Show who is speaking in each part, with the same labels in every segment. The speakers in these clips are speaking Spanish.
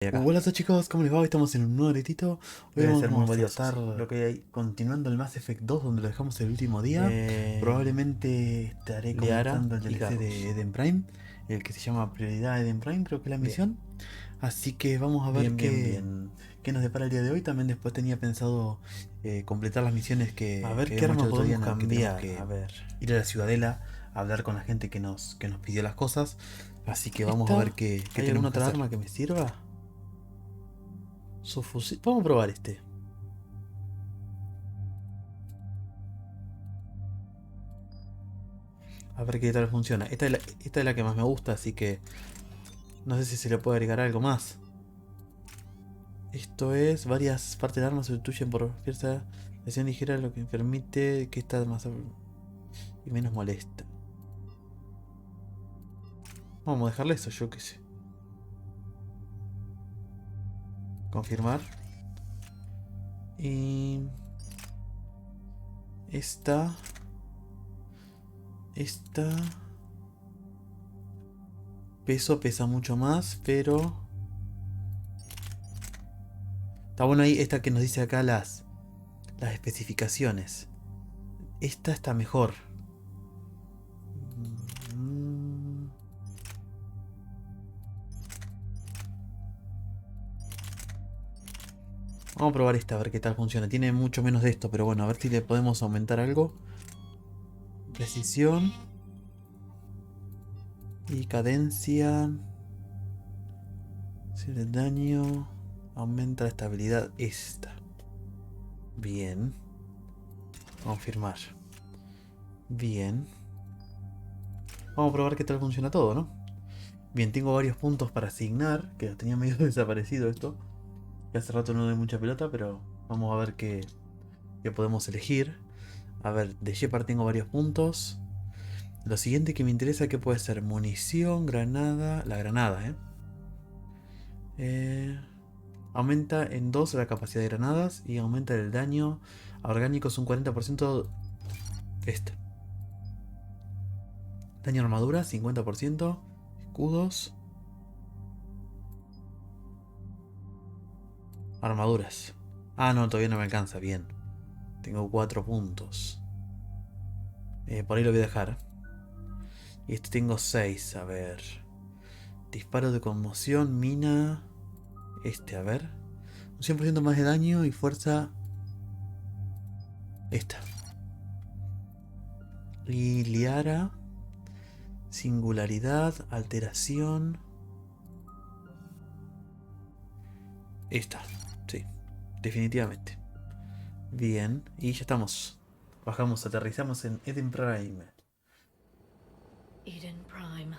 Speaker 1: Acá.
Speaker 2: Hola a todos chicos, ¿cómo les va? Hoy estamos en un nuevo directito. Hoy
Speaker 1: Debe ser muy
Speaker 2: vamos a
Speaker 1: valioso,
Speaker 2: estar
Speaker 1: sí.
Speaker 2: lo que hay, continuando el Mass Effect 2 donde lo dejamos el último día. Probablemente estaré
Speaker 1: Liara
Speaker 2: comentando el
Speaker 1: y
Speaker 2: DLC
Speaker 1: Carlos.
Speaker 2: de Eden Prime, el que se llama Prioridad Eden Prime, creo que es la
Speaker 1: Bien.
Speaker 2: misión. Así que vamos a ver
Speaker 1: Bien.
Speaker 2: qué nos depara el día de hoy. También después tenía pensado completar las misiones
Speaker 1: A
Speaker 2: que
Speaker 1: ver qué
Speaker 2: habíamos hecho
Speaker 1: arma
Speaker 2: el otro día
Speaker 1: podemos
Speaker 2: en el que tenemos
Speaker 1: cambiar.
Speaker 2: que
Speaker 1: A ver.
Speaker 2: ir a la ciudadela a hablar con la gente que nos pidió las cosas. Así que vamos a ver
Speaker 1: ¿Esta?
Speaker 2: qué
Speaker 1: ¿Hay alguna
Speaker 2: tenemos que
Speaker 1: otra
Speaker 2: hacer.
Speaker 1: arma que me sirva? Su fusil. Vamos a probar este. A ver qué tal funciona. Esta es la que más me gusta, así que no sé si se le puede agregar algo más. Esto es, varias partes del arma se sustituyen por fuerza lesión ligera, lo que permite que esta más y menos molesta. Vamos a dejarle eso, yo qué sé. Confirmar. Y esta. Esta. Peso pesa mucho más, pero está bueno ahí esta que nos dice acá las especificaciones. Esta está mejor. Mm, Vamos a probar esta, a ver qué tal funciona. Tiene mucho menos de esto, pero bueno, a ver si le podemos aumentar algo. Precisión. Y cadencia. Si el daño. Aumenta la estabilidad. Esta. Bien. Confirmar. Bien. Vamos a probar qué tal funciona todo, ¿no? Bien, tengo varios puntos para asignar. Que tenía medio desaparecido esto. Que hace rato no doy mucha pelota, pero vamos a ver qué podemos elegir. A ver, de Shepard tengo varios puntos. Lo siguiente que me interesa que puede ser munición, granada. La granada, aumenta en 2 la capacidad de granadas y aumenta el daño a orgánicos un 40%. Este. Daño a armadura 50%. Escudos. Armaduras. Ah, no, todavía no me alcanza. Bien. Tengo 4 puntos. Por ahí lo voy a dejar. Y este tengo 6. A ver. Disparo de conmoción, mina. Este, a ver. Un 100% más de daño y fuerza. Esta. Y liara. Singularidad. Alteración. Esta. Sí. Definitivamente. Bien. Y ya estamos. Bajamos, aterrizamos en Eden Prime.
Speaker 3: Eden Prime.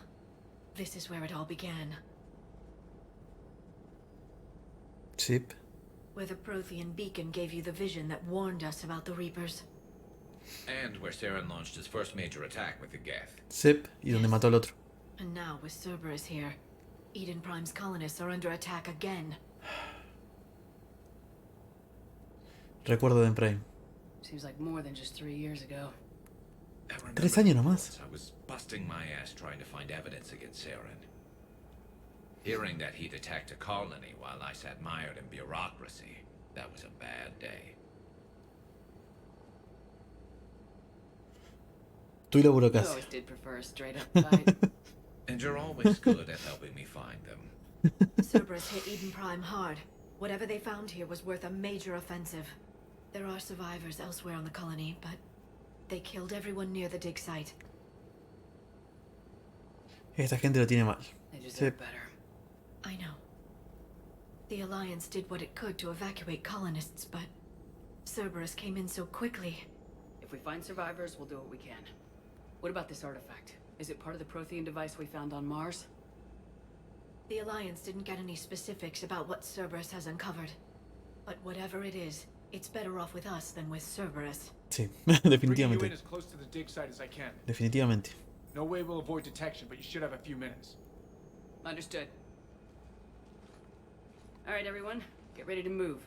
Speaker 3: This is where it all began.
Speaker 1: Chip.
Speaker 3: Where the Prothean beacon gave you the vision that warned us about the Reapers.
Speaker 4: And where Saren launched his first major attack with the Geth.
Speaker 1: Zip. Y donde mató al otro.
Speaker 3: And now, with Cerberus here, Eden Prime's colonists are under attack again.
Speaker 1: Recuerdo de Prime.
Speaker 5: Seems like more than just 3 years ago.
Speaker 1: 3 años nomás.
Speaker 4: I was busting my ass trying to find evidence against Saren. Hearing that he'd attacked a colony while I sat mired in bureaucracy, that was a bad day.
Speaker 1: Tú y la
Speaker 5: You
Speaker 1: burocracia.
Speaker 5: always did prefer a straight up fight.
Speaker 4: And you're always good at helping me find them.
Speaker 3: Cerberus hit Eden Prime hard. Whatever they found here was worth a major offensive. There are survivors elsewhere on the colony, but they killed everyone near the dig site.
Speaker 1: Esta gente lo tiene mal.
Speaker 5: They deserve
Speaker 1: Zip.
Speaker 5: better.
Speaker 3: I know. The Alliance did what it could to evacuate colonists, but Cerberus came in so quickly.
Speaker 5: If we find survivors, we'll do what we can. What about this artifact? Is it part of the Prothean device we found on Mars?
Speaker 3: The Alliance didn't get any specifics about what Cerberus has uncovered. But whatever it is, it's better off with us than with Cerberus.
Speaker 1: Sí,
Speaker 6: Bringing you in
Speaker 1: definitivamente.
Speaker 6: as close to the dig site as I can.
Speaker 1: Definitivamente.
Speaker 6: No way we'll avoid detection, but you should have a few minutes.
Speaker 5: Understood. Alright, everyone. Get ready to move.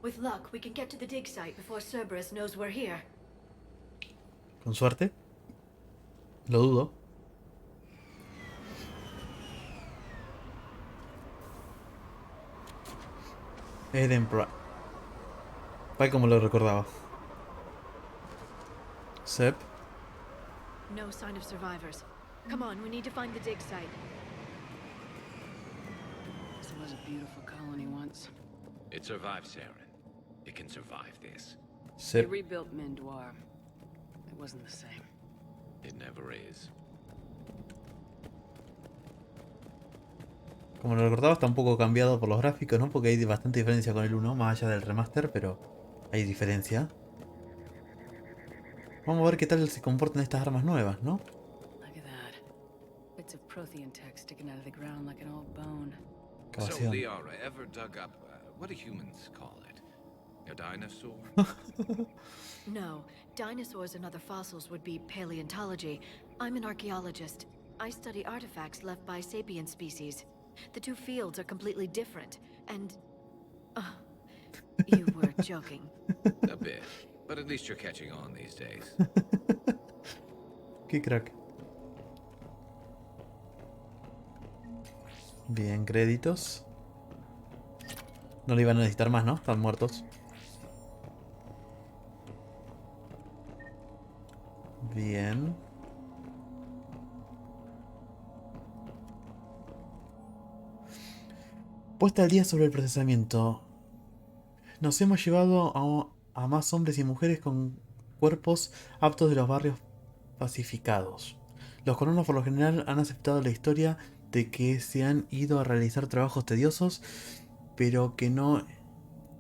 Speaker 3: With luck, we can get to the dig site before Cerberus knows we're here.
Speaker 1: Con suerte. Lo dudo. Eden Prime. Tal como lo recordaba. Sep.
Speaker 3: No sign of survivors. Come on, we need to find the dig site.
Speaker 5: This was a beautiful colony once.
Speaker 4: It survived Saren. It can survive this.
Speaker 5: They
Speaker 1: Sep.
Speaker 5: rebuilt Mendoir. It wasn't the same.
Speaker 4: It never is.
Speaker 1: Como lo recordaba, está un poco cambiado por los gráficos, ¿no? Porque hay bastante diferencia con el 1, más allá del remaster, pero hay diferencia. Vamos a ver qué tal se comportan estas armas nuevas, ¿no?
Speaker 5: Look at that. Bits of Prothean tech sticking out of the ground like an old bone.
Speaker 4: So,
Speaker 1: Excavación.
Speaker 4: Liara, ever dug up, what do humans call it? A dinosaur?
Speaker 3: No, dinosaurs and other fossils would be paleontology. I'm an archaeologist. I study artifacts left by sapient species. The two fields are completely different, and... you were joking.
Speaker 4: A bit. But at least you're catching on these days.
Speaker 1: Qué crack. Bien, créditos. No le iban a necesitar más, ¿no? Están muertos. Bien. Puesta al día sobre el procesamiento. Nos hemos llevado a más hombres y mujeres con cuerpos aptos de los barrios pacificados. Los colonos por lo general han aceptado la historia de que se han ido a realizar trabajos tediosos, pero que no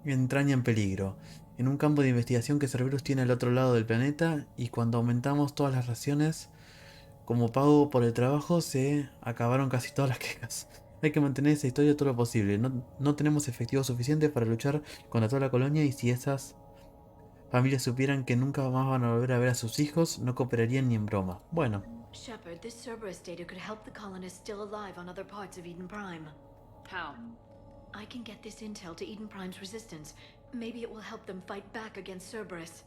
Speaker 1: entrañan peligro. En un campo de investigación que Cerberus tiene al otro lado del planeta, y cuando aumentamos todas las raciones como pago por el trabajo, se acabaron casi todas las quejas. Hay que mantener esa historia todo lo posible. No tenemos efectivos suficientes para luchar contra toda la colonia, y si esas familias supieran que nunca más van a volver a ver a sus hijos, no cooperarían ni en broma. Bueno,
Speaker 3: Shepard, this Cerberus data could help the colonists still alive on other parts of Eden Prime.
Speaker 5: How?
Speaker 3: I can get this intel to Eden Prime's resistance. Maybe it will help them fight back against Cerberus.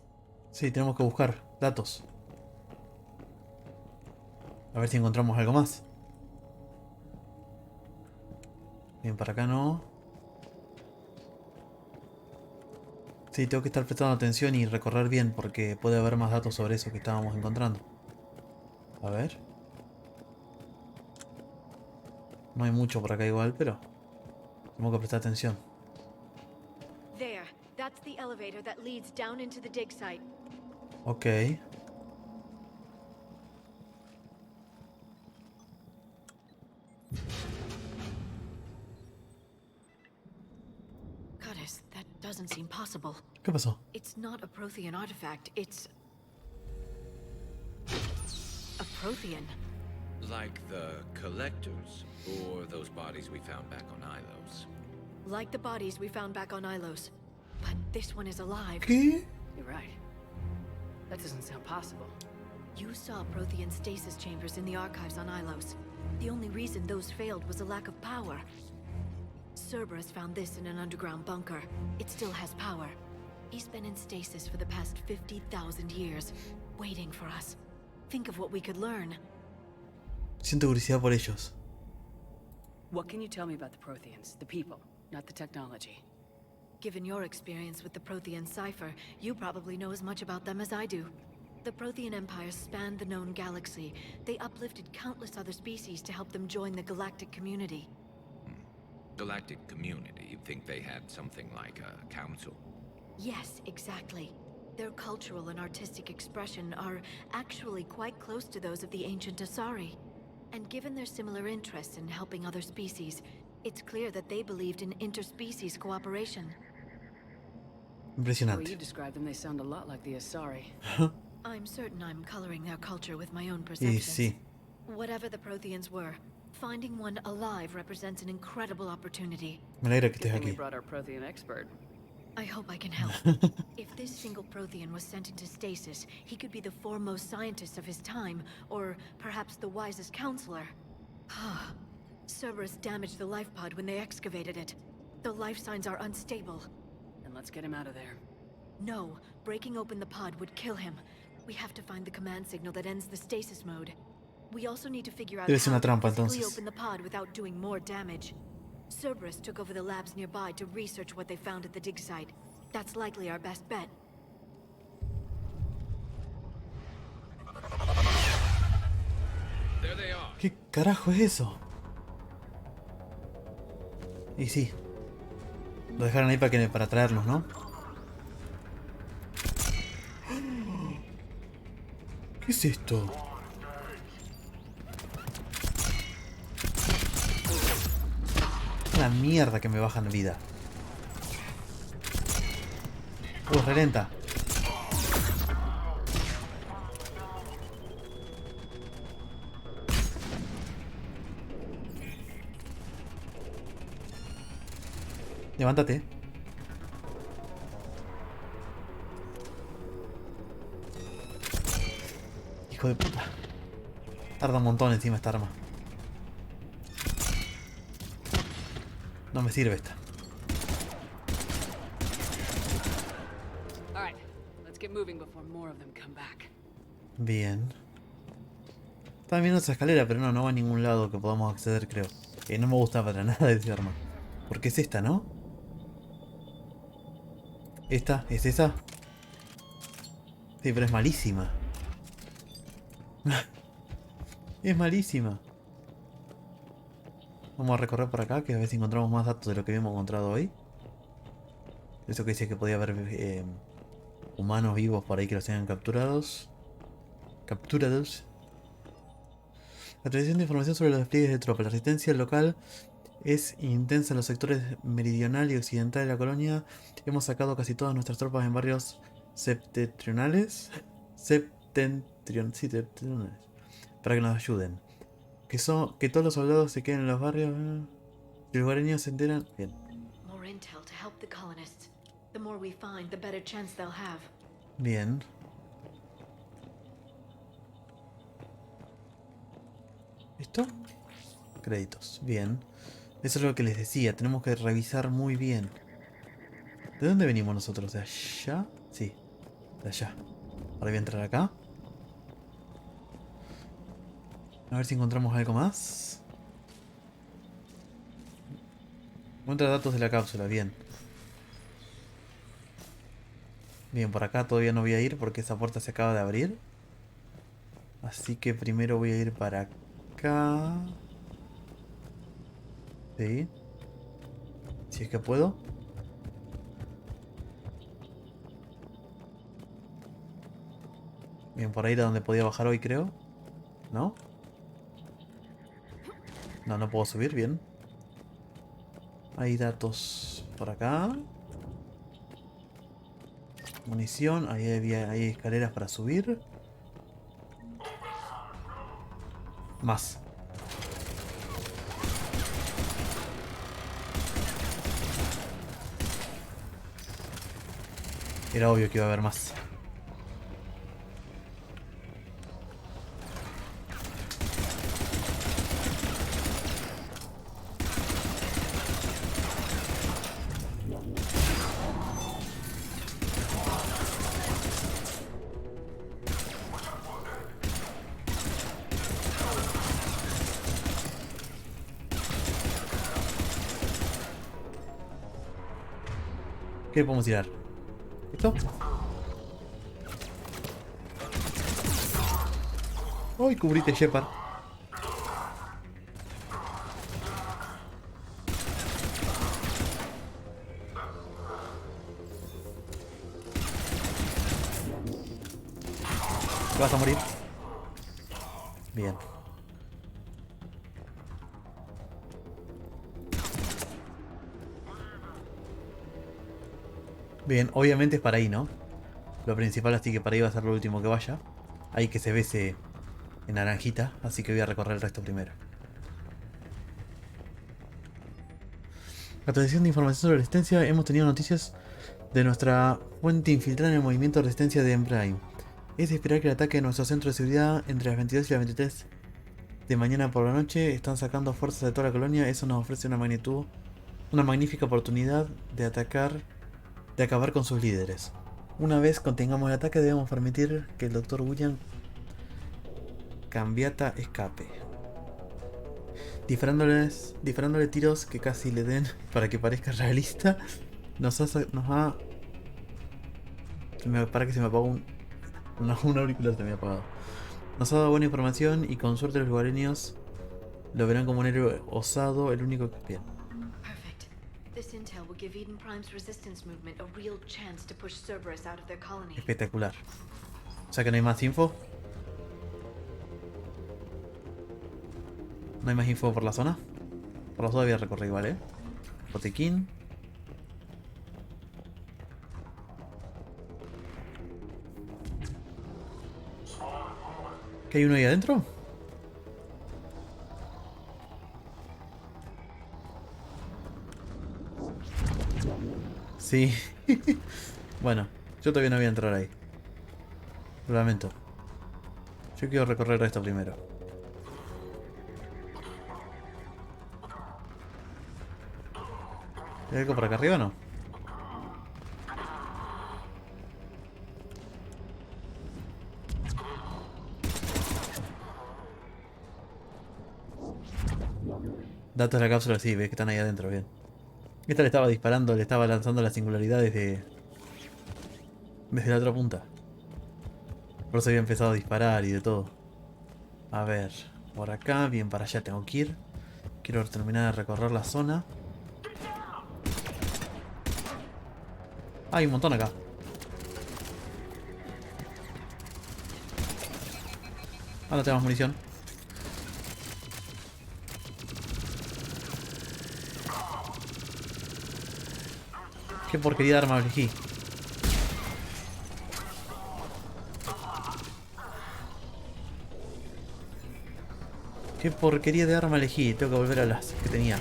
Speaker 1: sí, tenemos que buscar datos. A ver si encontramos algo más. Bien, para acá no. Sí, tengo que estar prestando atención y recorrer bien, porque puede haber más datos sobre eso que estábamos encontrando. A ver. No hay mucho por acá igual, pero tengo que prestar atención.
Speaker 3: There, that's the elevator that leads down into the dig site.
Speaker 1: Ok.
Speaker 3: Goddess, that doesn't seem possible.
Speaker 1: ¿Qué pasó?
Speaker 3: It's not a Prothean artifact, it's... a Prothean.
Speaker 4: Like the collectors, or those bodies we found back on Ilos.
Speaker 3: Like the bodies we found back on Ilos. But this one is alive.
Speaker 1: ¿Qué?
Speaker 5: You're right. That doesn't sound possible.
Speaker 3: You saw Prothean stasis chambers in the archives on Ilos. The only reason those failed was a lack of power. Cerberus found this in an underground bunker. It still has power. He's been in stasis for the past 50,000 years, waiting for us. Think of what we could learn.
Speaker 1: Siento curiosidad por ellos.
Speaker 5: What can you tell me about the Protheans? The people, not the technology.
Speaker 3: Given your experience with the Prothean cipher, you probably know as much about them as I do. The Prothean Empire spanned the known galaxy. They uplifted countless other species to help them join the galactic community.
Speaker 4: Galactic community, you'd think they had something like a council.
Speaker 3: Yes, exactly. Their cultural and artistic expression are actually quite close to those of the ancient Asari. And given their similar interests in helping other species, it's clear that they believed in interspecies cooperation.
Speaker 5: The way
Speaker 1: Impresionante.
Speaker 5: you describe them, they sound a lot like the Asari.
Speaker 3: I'm certain I'm coloring their culture with my own
Speaker 1: Y
Speaker 3: perceptions.
Speaker 1: sí.
Speaker 3: Whatever the Protheans were, finding one alive represents an incredible opportunity.
Speaker 1: Me alegra que
Speaker 5: Good
Speaker 1: estés
Speaker 5: thing we
Speaker 1: aquí.
Speaker 5: brought our Prothean expert.
Speaker 3: I hope I can help. If this single Prothean was sent into stasis, he could be the foremost scientist of his time, or perhaps the wisest counselor. Cerberus damaged the life pod when they excavated it. The life signs are unstable.
Speaker 5: Then let's get him out of there.
Speaker 3: No, breaking open the pod would kill him. We have to find the command signal that ends the stasis mode. We also need to figure out
Speaker 1: Debe ser
Speaker 3: how
Speaker 1: una trampa,
Speaker 3: to physically
Speaker 1: entonces.
Speaker 3: open the pod without doing more damage. Cerberus took over the labs nearby to research what they found at the dig site. That's likely our best bet.
Speaker 4: There they are.
Speaker 1: ¿Qué carajo es eso? Y sí. Lo dejaron ahí para traernos, ¿no? ¿Qué es esto? Una mierda que me bajan vida. Re lenta. Levántate. Hijo de puta. Tarda un montón encima esta arma. No me sirve esta.
Speaker 5: All right, let's get moving before more of them come back.
Speaker 1: Bien. Estaba viendo esa escalera, pero no va a ningún lado que podamos acceder, creo. No me gusta para nada ese arma. Porque es esta, ¿no? ¿Esta? ¿Es esa? Sí, pero es malísima. Es malísima. Vamos a recorrer por acá, que a ver si encontramos más datos de lo que habíamos encontrado hoy. Eso que dice que podía haber humanos vivos por ahí que los tengan capturados. Capturados. Actualización de información sobre los despliegues de tropas. La resistencia local es intensa en los sectores meridional y occidental de la colonia. Hemos sacado casi todas nuestras tropas en barrios septentrionales. Septentrionales. Para que nos ayuden. Que todos los soldados se queden en los barrios. Si los lugareños se enteran. Bien.
Speaker 3: More intel to help the colonists. The more we find, the better chance they'll have.
Speaker 1: Bien. ¿Esto? Créditos. Bien. Eso es lo que les decía. Tenemos que revisar muy bien. ¿De dónde venimos nosotros? ¿De allá? Sí. De allá. Ahora voy a entrar acá. A ver si encontramos algo más. Encuentra datos de la cápsula. Bien. Bien, por acá todavía no voy a ir porque esa puerta se acaba de abrir. Así que primero voy a ir para acá. Sí. Si es que puedo. Bien, por ahí era donde podía bajar hoy, creo. ¿No? No puedo subir, bien. Hay datos por acá. Munición, ahí hay escaleras para subir. Más. Era obvio que iba a haber más. ¿Qué podemos tirar? ¿Esto? ¡Ay, cubrite, Shepard! ¿Te vas a morir? Bien. Bien, obviamente es para ahí, ¿no? Lo principal, así que para ahí va a ser lo último que vaya. Ahí que se ve ese en naranjita, así que voy a recorrer el resto primero. Actualización de información sobre resistencia. Hemos tenido noticias de nuestra fuente infiltrada en el movimiento de resistencia de Prime. Es de esperar que el ataque de nuestro centro de seguridad entre las 22 y las 23 de mañana por la noche están sacando fuerzas de toda la colonia. Eso nos ofrece una magnífica oportunidad de acabar con sus líderes. Una vez contengamos el ataque, debemos permitir que el Dr. William Cambiata escape. disparándole tiros que casi le den para que parezca realista. Para que se me apagó un auricular se me ha apagado. Nos ha dado buena información y con suerte los lugareños lo verán como un héroe osado, el único que... Bien.
Speaker 3: Perfect. This intel will give Eden Prime's resistance movement a real chance to push Cerberus out of their colony.
Speaker 1: Espectacular. O sea que no hay más info. No hay más info por la zona. Por la zona había recorrido, ¿vale? Botequín. ¿Qué hay uno ahí adentro? Sí. Bueno, yo todavía no voy a entrar ahí. Lo lamento. Yo quiero recorrer esto primero. ¿Hay algo por acá arriba o no? Datos de la cápsula, sí, ves que están ahí adentro, bien. Esta le estaba disparando, le estaba lanzando las singularidades desde la otra punta. Por eso había empezado a disparar y de todo. A ver, por acá, bien para allá tengo que ir. Quiero terminar de recorrer la zona. Hay un montón acá. Ahora tenemos munición. Qué porquería de arma elegí. Qué porquería de arma elegí. Tengo que volver a las que tenía.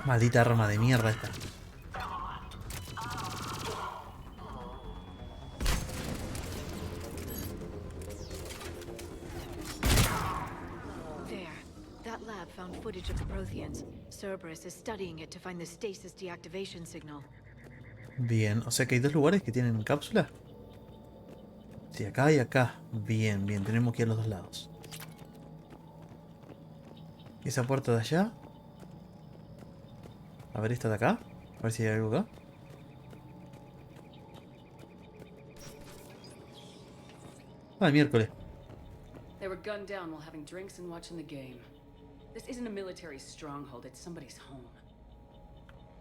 Speaker 1: Maldita arma de mierda esta.
Speaker 3: There. That lab found footage of the Protheans. Cerberus is studying it to find the stasis deactivation signal.
Speaker 1: Bien, o sea que hay dos lugares que tienen cápsula. Sí, acá y acá. Bien, bien, tenemos que ir a los dos lados. ¿Y esa puerta de allá? A ver, esta de acá. A ver si hay algo acá. Ah, miércoles.
Speaker 5: They were gunned down while having drinks and watching the game. This isn't a military stronghold, it's somebody's home.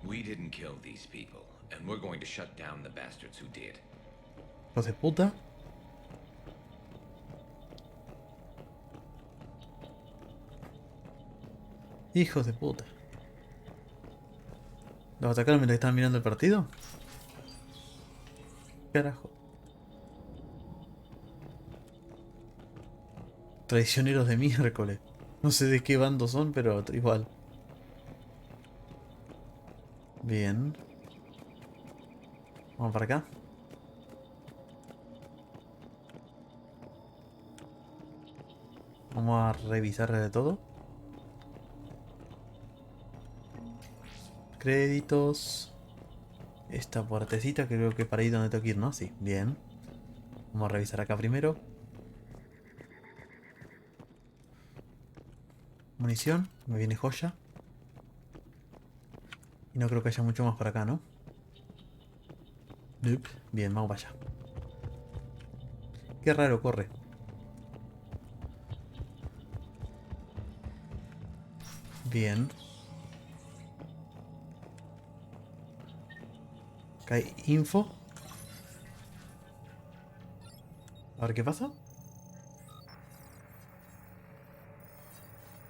Speaker 4: We didn't kill these people, and we're going to shut down the bastards who did.
Speaker 1: Hijos de puta. Hijos de puta. ¿Los atacaron mientras estaban mirando el partido? Carajo. Traicioneros de miércoles. No sé de qué bando son, pero igual. Bien. Vamos para acá. Vamos a revisar de todo. Créditos. Esta puertecita que creo que para ahí donde tengo que ir, ¿no? Sí, bien. Vamos a revisar acá primero. Munición, me viene joya. Y no creo que haya mucho más para acá, ¿no? Nope. Bien, vamos para allá. Qué raro corre. Bien. Acá hay info. A ver qué pasa.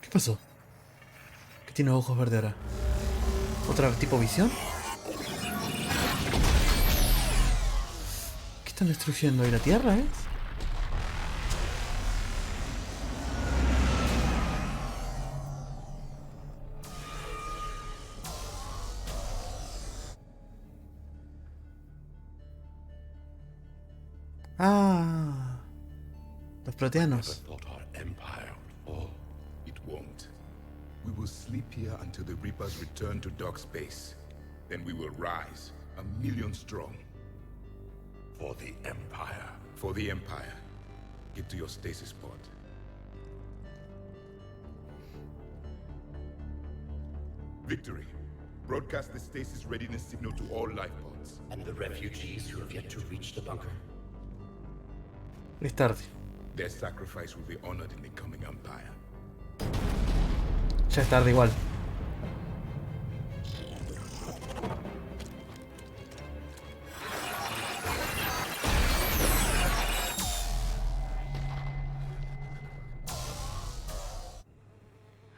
Speaker 1: ¿Qué pasó? ¿Qué tiene ojos verdes ahora? ¿Otra tipo visión? ¿Qué están destruyendo ahí la tierra, eh? Ah, los
Speaker 7: Never
Speaker 1: proteanos.
Speaker 7: thought our empire disappear until the Reapers return to dark space. Then we will rise, 1,000,000 strong.
Speaker 8: For the Empire.
Speaker 7: For the Empire. Get to your stasis pod. Victory. Broadcast the stasis readiness signal to all life pods.
Speaker 8: And the refugees who have yet to reach the bunker.
Speaker 1: Es tarde.
Speaker 7: Their sacrifice will be honored in the coming Empire.
Speaker 1: Ya es tarde igual.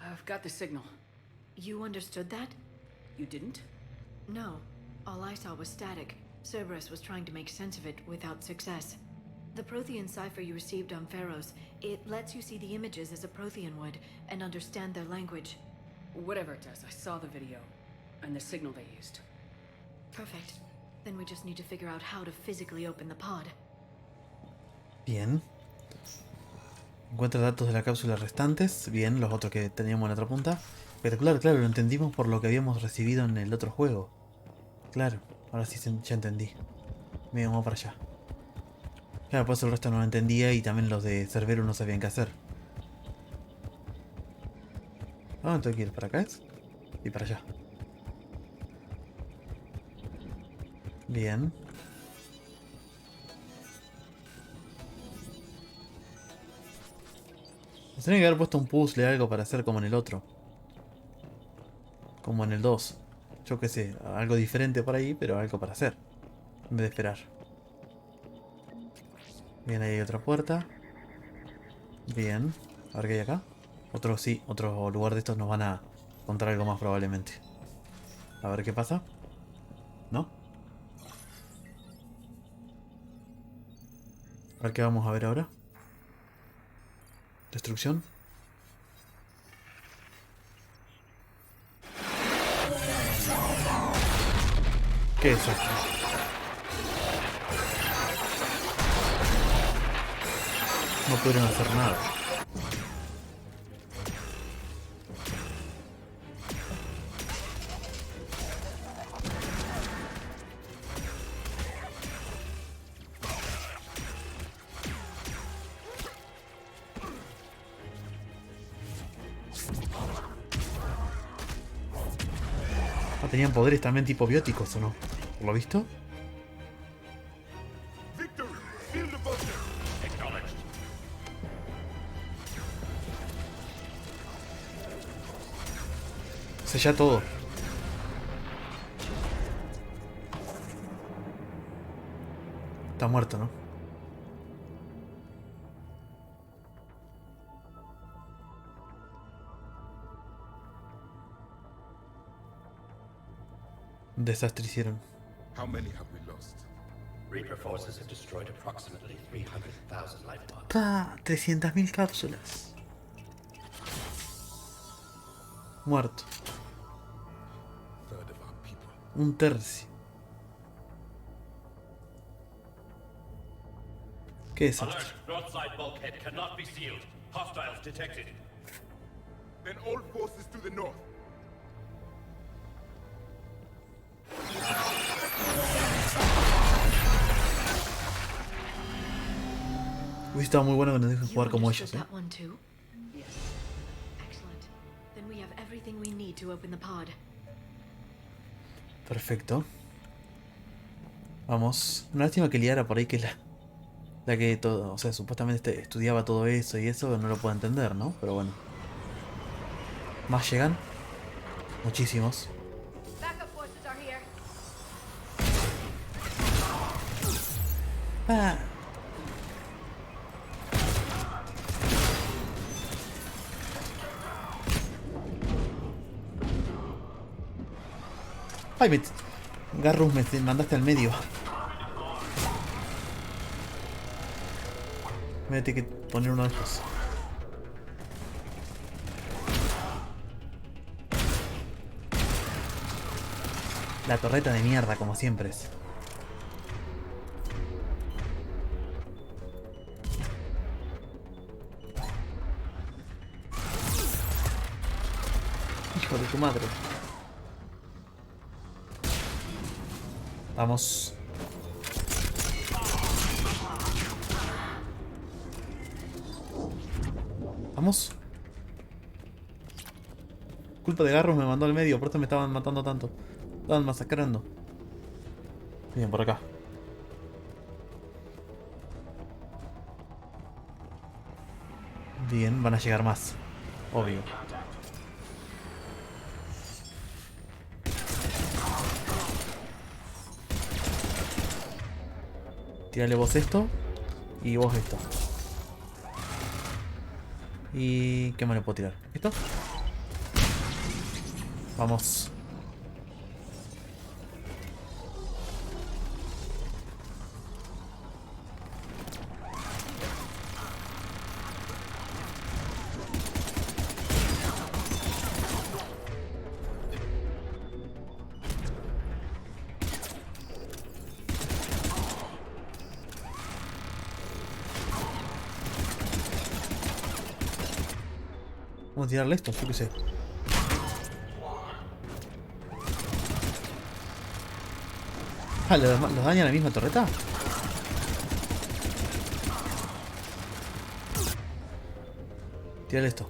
Speaker 5: I've got the signal.
Speaker 3: You understood that?
Speaker 5: You didn't?
Speaker 3: No. All I saw was static. Cerberus was trying to make sense of it without success. The Prothean cipher you received on Pharaohs, it lets you see the images as a Prothean would and understand their language.
Speaker 5: Whatever it does, I saw the video. And the signal they used.
Speaker 3: Perfect. Then we just need to figure out how to physically open the pod.
Speaker 1: Bien. Encuentra datos de la cápsula restantes. Bien, los otros que teníamos en la otra punta. Espectacular, claro, lo entendimos por lo que habíamos recibido en el otro juego. Claro, ahora sí ya entendí. Bien, vamos para allá. Claro, por eso el resto no lo entendía y también los de Cerbero no sabían qué hacer. Ah, tengo que ir para acá, ¿es? Y para allá. Bien. Nos tiene que haber puesto un puzzle, algo para hacer como en el otro. Como en el 2. Yo qué sé, algo diferente por ahí, pero algo para hacer. En vez de esperar. Bien, ahí hay otra puerta. Bien. A ver qué hay acá. Otro, sí, otro lugar de estos nos van a contar algo más probablemente. A ver qué pasa. ¿No? A ver qué vamos a ver ahora. Destrucción. ¿Qué es esto? No pudieron hacer nada. Ah, tenían poderes también tipo bióticos, ¿o no? ¿Por lo visto?
Speaker 7: Victory! Seal the bunker!
Speaker 8: Acknowledged.
Speaker 1: Sella todo. Está muerto, ¿no? Un desastre hicieron.
Speaker 7: How many have we lost?
Speaker 8: Reaper forces have destroyed approximately 300,000 life pods.
Speaker 1: ¡Pah! 300.000 cápsulas. Muerto.
Speaker 7: Third of our people.
Speaker 1: Un tercio. ¿Qué es esto?
Speaker 8: Alert! Broadside bulkhead cannot be sealed. Hostiles detected.
Speaker 7: Then all forces to the north.
Speaker 1: Hubiese estado muy bueno que nos dejen
Speaker 3: You
Speaker 1: jugar como
Speaker 3: understood
Speaker 1: ellos, ¿eh?
Speaker 3: that one too?
Speaker 5: Yes.
Speaker 3: Excellent. Then we have everything we need to open the pod.
Speaker 1: Perfecto. Vamos. Una lástima que liara por ahí que la que todo, o sea, supuestamente estudiaba todo eso y eso no lo puedo entender, ¿no? Pero bueno. ¿Más llegan? Muchísimos.
Speaker 3: Backup forces are here.
Speaker 1: Ah. Ay, Garrus, me mandaste al medio. Me voy a tener que poner uno de estos. La torreta de mierda, como siempre es. Hijo hijo de tu madre. Vamos. Vamos. Culpa de Garros me mandó al medio, por eso me estaban matando tanto. Estaban masacrando. Bien, por acá. Bien, van a llegar más. Obvio. Tírale vos esto. Y vos esto. ¿Y qué más le puedo tirar? ¿Esto? Vamos. Vamos a tirarle esto, yo qué sé. Ah, ¿los daña la misma torreta? Tírale esto.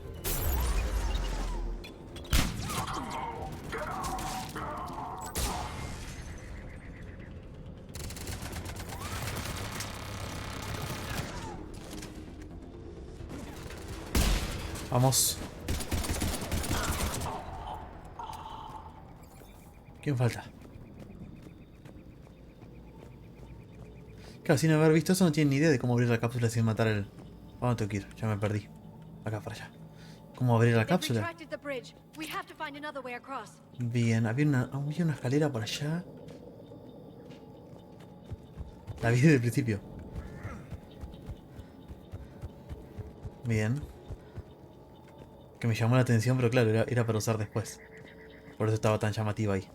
Speaker 1: Vamos. ¿Quién falta? Claro, sin haber visto eso no tienen ni idea de cómo abrir la cápsula sin matar el... ¿A dónde tengo que ir? Ya me perdí. Acá para allá. ¿Cómo abrir la cápsula? Bien, había una escalera por allá. La vi desde el principio. Bien. Que me llamó la atención, pero claro, era para usar después. Por eso estaba tan llamativa ahí.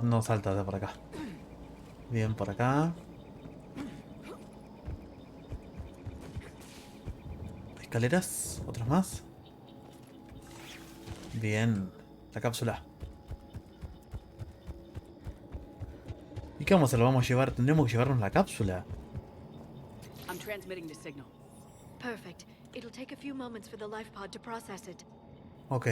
Speaker 1: No salta de por acá. Bien, por acá. Escaleras, otras más. Bien, la cápsula. ¿Y qué vamos a hacer? ¿Lo vamos a llevar? Tendremos que llevarnos la cápsula.
Speaker 5: I'm transmitting the signal.
Speaker 3: Perfect. It'll take a few moments for the life pod to process it.
Speaker 1: Ok.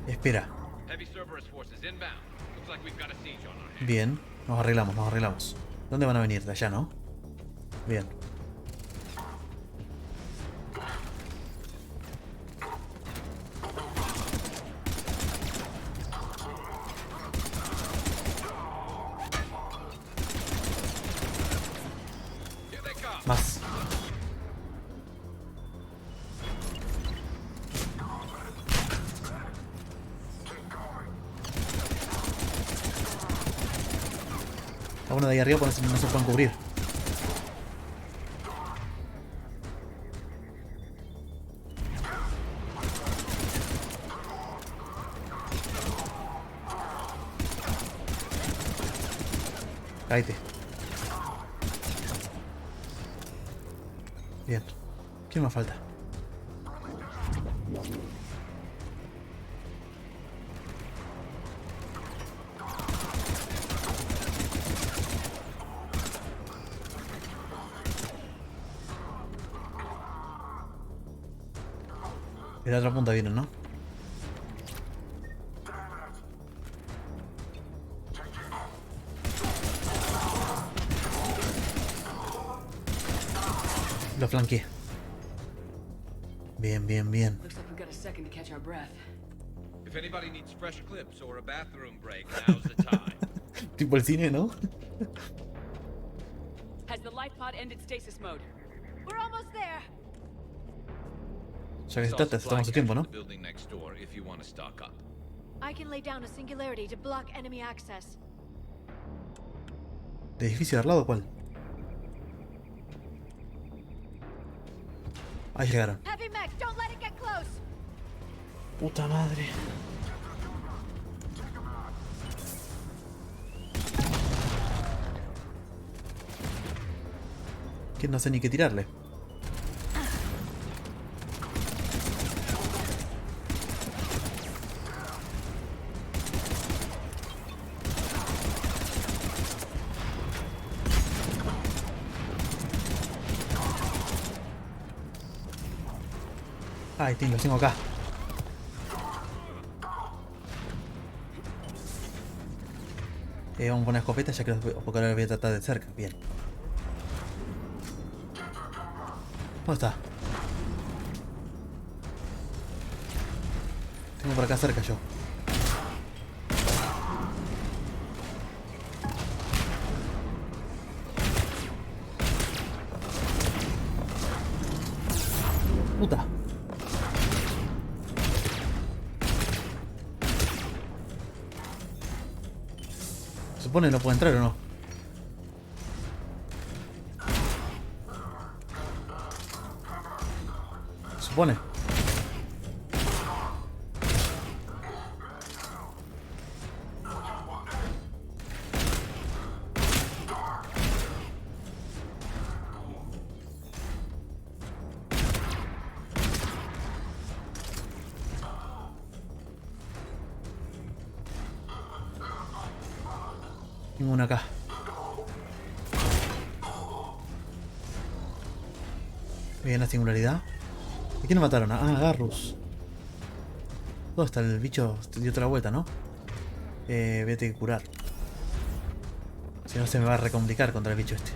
Speaker 1: Espera.
Speaker 4: Heavy Cerberus forces inbound. Looks like we've got a siege on our hands.
Speaker 1: Bien. Nos arreglamos, nos arreglamos. ¿Dónde van a venir? De allá, ¿no? Bien. Más. A uno de ahí arriba pues no se pueden cubrir. Cállate. Bien. ¿Quién más falta? De la otra punta vienen, ¿no? Lo flanqueé. Bien, bien, bien.
Speaker 5: Looks like we've got a second to catch our breath.
Speaker 4: If anybody needs fresh clips or a bathroom break, now's the time.
Speaker 1: Tipo el cine, ¿no?
Speaker 5: Has the life pod ended stasis mode?
Speaker 3: We're almost there.
Speaker 1: Ya que se trata, estamos a tiempo, ¿no?
Speaker 4: The building next door if you want to stock up.
Speaker 3: I can lay down a singularity to block enemy access.
Speaker 1: ¿De edificio de al lado cuál? Ahí llegaron.
Speaker 3: Heavy mech, don't let it get close.
Speaker 1: Puta madre. Que no sé ni qué tirarle. Ay, los tengo acá. Vamos a poner escopeta ya que porque ahora los voy a tratar de cerca. Bien. ¿Dónde está? Tengo por acá cerca yo. Puta. Se supone que no puede entrar o no. Se supone. Tengo una acá. Bien, la singularidad. ¿A quién mataron? Ah, a Garrus. ¿Dónde está el bicho? Dio otra vuelta, ¿no? Voy a tener que curar. Si no se me va a recomplicar contra el bicho este.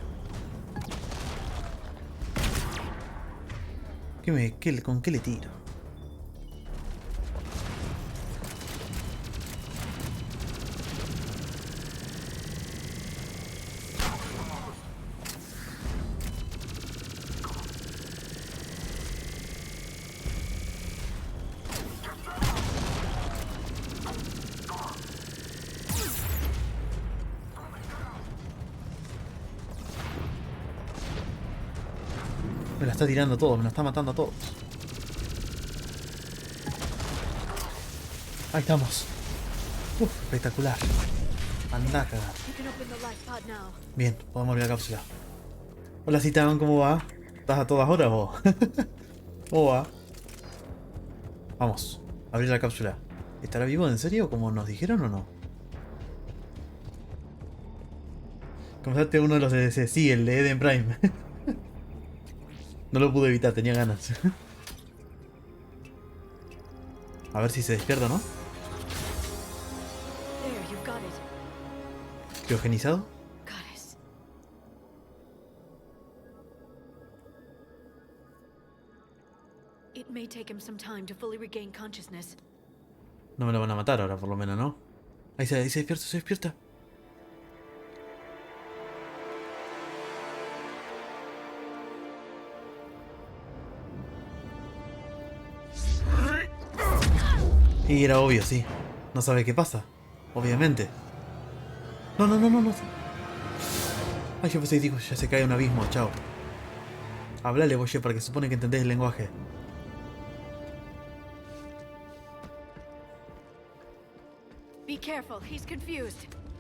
Speaker 1: ¿Con qué le tiro? Me la está tirando todo, me la está matando a todos. Ahí estamos. Uf, espectacular. Anda a cagar. Bien, podemos abrir la cápsula. Hola Citán, ¿cómo va? ¿Estás a todas horas vos? ¿Cómo va? Vamos, abrir la cápsula. ¿Estará vivo en serio como nos dijeron o no? Comenzaste uno de los DLC, sí, el de Eden Prime. No lo pude evitar, tenía ganas. A ver si se despierta, ¿no? ¿Criogenizado? No me lo van a matar ahora, por lo menos, ¿no? Ahí se despierta, se despierta. Y era obvio, sí. No sabe qué pasa. Obviamente. No. Ay, yo pensé que dijo, ya se cae un abismo, chao. Hablale, boye, para que supone que entendés el lenguaje.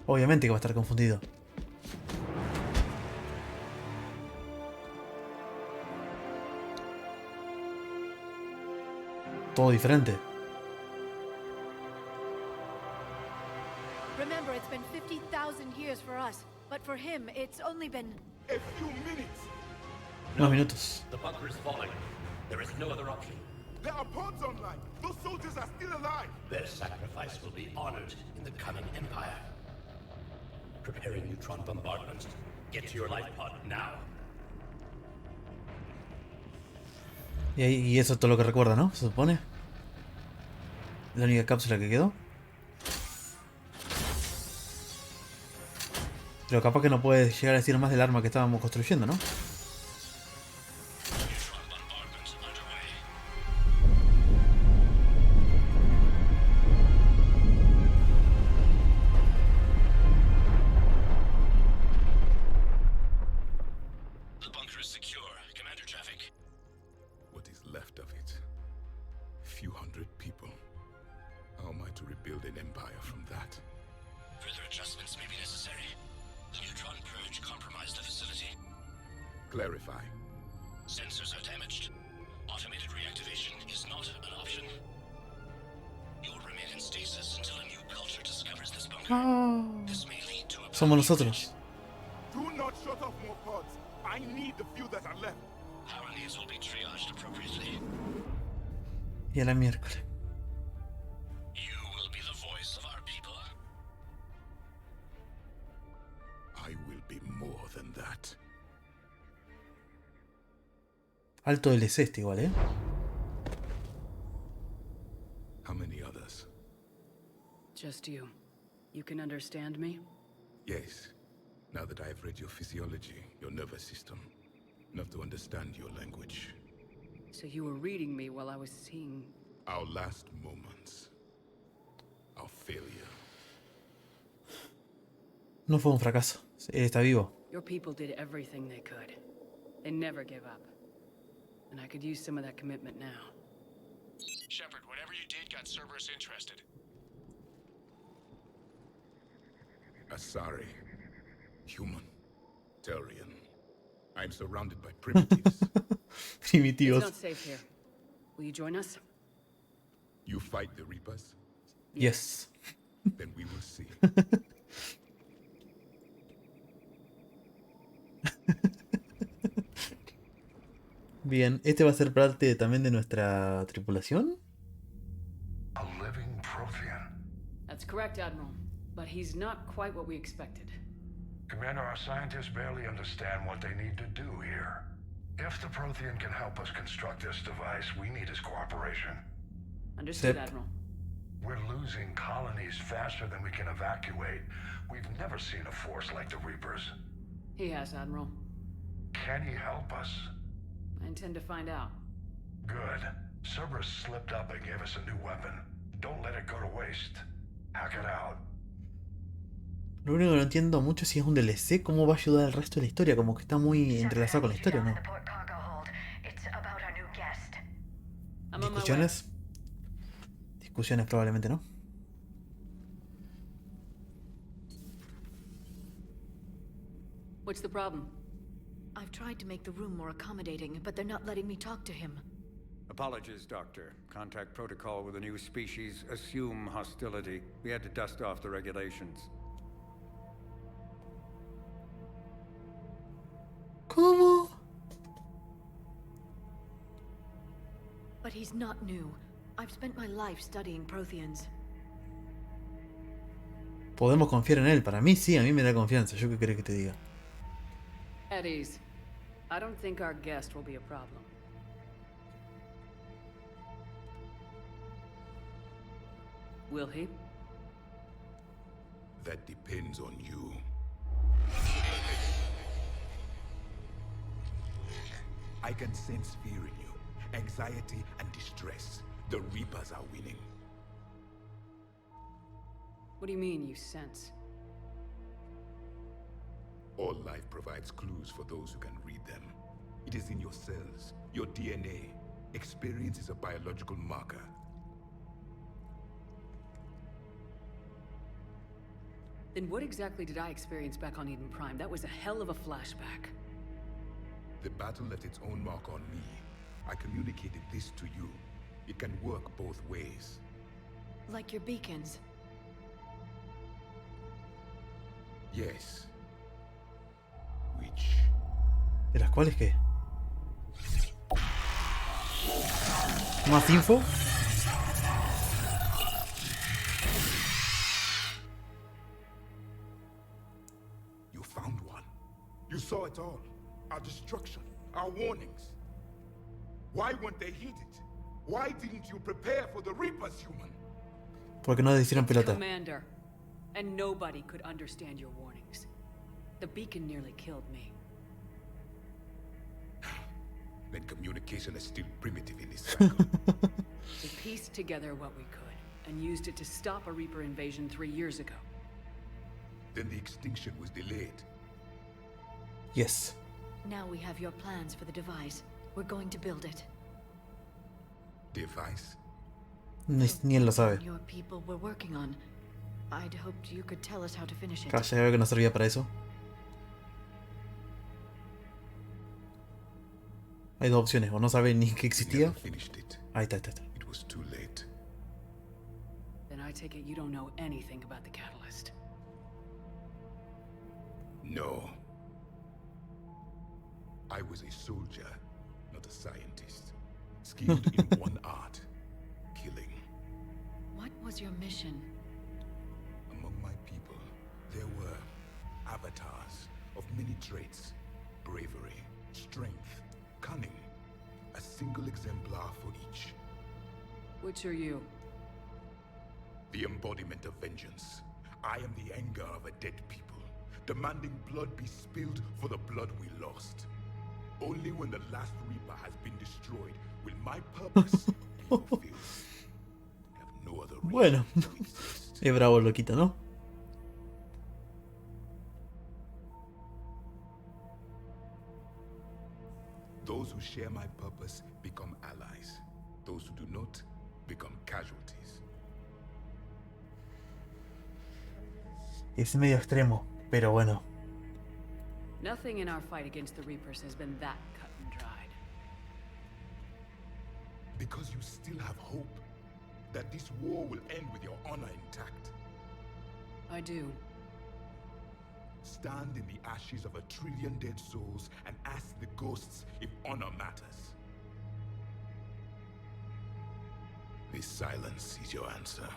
Speaker 1: Obviamente que va a estar confundido. Todo diferente.
Speaker 3: Remember, it's been 50,000 years for us, but for him, it's only been
Speaker 7: A few minutes.
Speaker 1: Unos minutos.
Speaker 8: The bunker is falling. There is no other option.
Speaker 7: There are pods online. Those soldiers are still alive.
Speaker 8: Their sacrifice will be honored in the coming empire. Preparing neutron bombardment. Get to your life pod now.
Speaker 1: Y eso es todo lo que recuerda, ¿no? Se supone. La única cápsula que quedó. Pero capaz que no puede llegar a decir más del arma que estábamos construyendo, ¿no?
Speaker 9: The bunker is secure, Commander Javik.
Speaker 7: What is left of it? Few hundred people. How am I to rebuild an empire from that?
Speaker 9: Further adjustments may be necessary. The neutron purge compromised the facility.
Speaker 7: Clarify.
Speaker 9: Sensors are damaged. Automated reactivation is not an option. You'll remain in stasis until a new culture discovers this bunker. This may lead to a
Speaker 1: Somos nosotros.
Speaker 7: Do not shut off more pods. I need the few that are left.
Speaker 9: power needs will be triaged appropriately.
Speaker 1: Y a la miércoles.
Speaker 9: You will be the voice of our people.
Speaker 7: I will be more than that.
Speaker 1: Alto DLC este igual, ¿eh?
Speaker 7: How many others?
Speaker 5: Just you. You can understand me?
Speaker 7: Yes. Now that I have read your physiology, your nervous system, enough to understand your language.
Speaker 5: So you were reading me while I was seeing...
Speaker 7: Our last moments. Our failure.
Speaker 1: No fue un fracaso. Él está vivo.
Speaker 5: Your people did everything they could. They never give up. And I could use some of that commitment now.
Speaker 6: Shepard, whatever you did got Cerberus interested.
Speaker 7: Asari. Human. Turian. I'm surrounded by primitives.
Speaker 5: It's
Speaker 1: Primitivos.
Speaker 5: not safe here. Will you join us?
Speaker 7: You fight the Reapers?
Speaker 1: Yes.
Speaker 7: Then we will see.
Speaker 1: Bien, ¿este va a ser parte también de nuestra tripulación?
Speaker 10: A living Protean.
Speaker 5: That's correct, Admiral. But he's not quite what we expected.
Speaker 10: Commander, our scientists barely understand what they need to do here. If the Protean can help us construct this device, we need his cooperation.
Speaker 5: Understood,
Speaker 1: Sip.
Speaker 5: Admiral.
Speaker 10: We're losing colonies faster than we can evacuate. We've never seen a force like the Reapers.
Speaker 5: He has, Admiral.
Speaker 10: Can he help us?
Speaker 5: I intend to find out.
Speaker 10: Good. Cerberus slipped up and gave us a new weapon. Don't let it go to waste. Hack it out.
Speaker 1: Lo único que no entiendo mucho es si es un DLC, cómo va a ayudar al resto de la historia, como que está muy entrelazado con la historia, ¿no?
Speaker 5: I'm on my way.
Speaker 1: ¿Discusiones? Discusiones probablemente no.
Speaker 5: What's the problem?
Speaker 3: I've tried to make the room more accommodating, but they're not letting me talk to him.
Speaker 11: Apologies, Doctor. Contact protocol with a new species. Assume hostility. We had to dust off the regulations.
Speaker 1: ¿Cómo?
Speaker 3: But he's not new. I've spent my life studying Protheans.
Speaker 1: Podemos confiar en él. Para mí sí, a mí me da confianza. ¿Yo qué querés que te diga?
Speaker 5: At ease. I don't think our guest will be a problem. Will he?
Speaker 7: That depends on you. I can sense fear in you, anxiety and distress. The Reapers are winning.
Speaker 5: What do you mean, you sense?
Speaker 7: All life provides clues for those who can read them. It is in your cells, your DNA. Experience is a biological marker.
Speaker 5: Then what exactly did I experience back on Eden Prime? That was a hell of a flashback.
Speaker 7: The battle left its own mark on me. I communicated this to you. It can work both ways.
Speaker 3: Like your beacons.
Speaker 7: Yes. Which?
Speaker 1: ¿De las cuales qué? ¿Más info?
Speaker 7: You found one. You saw it all. Our destruction, our warnings. Why weren't they heeded? Why didn't you prepare for the Reapers, human?
Speaker 1: Porque no hicieron pelota.
Speaker 5: Commander. And nobody could understand your warnings. The beacon nearly killed me.
Speaker 7: Then communication is still primitive in this cycle.
Speaker 5: We pieced together what we could, and used it to stop a Reaper invasion 3 years ago.
Speaker 7: Then the extinction was delayed.
Speaker 1: Yes.
Speaker 3: Now we have your plans for the device. We're going to build it.
Speaker 7: Device?
Speaker 1: Ni él lo sabe.
Speaker 3: Your people were working on. I'd hoped you could tell us how to finish it.
Speaker 1: Calla, ya veo que no servía para eso. Hay dos opciones, o no sabe ni que existía.
Speaker 7: Never finished it.
Speaker 1: Ahí está, está.
Speaker 7: It was too late.
Speaker 5: Then I take it you don't know anything about the catalyst.
Speaker 7: No. I was a soldier, not a scientist. Skilled in one art, killing.
Speaker 3: What was your mission?
Speaker 7: Among my people, there were avatars of many traits. Bravery, strength, cunning. A single exemplar for each.
Speaker 5: Which are you?
Speaker 7: The embodiment of vengeance. I am the anger of a dead people, demanding blood be spilled for the blood we lost. Only when the last Reaper has been destroyed will my purpose be fulfilled. I have no other reason
Speaker 1: Bueno,
Speaker 7: to exist.
Speaker 1: es bravo el loquito, ¿no?
Speaker 7: Those who share my purpose become allies. Those who do not become casualties.
Speaker 1: Es medio extremo, pero bueno.
Speaker 5: Nothing in our fight against the Reapers has been that cut and dried.
Speaker 7: Because you still have hope that this war will end with your honor intact.
Speaker 5: I do.
Speaker 7: Stand in the ashes of 1 trillion dead souls and ask the ghosts if honor matters. This silence is your answer.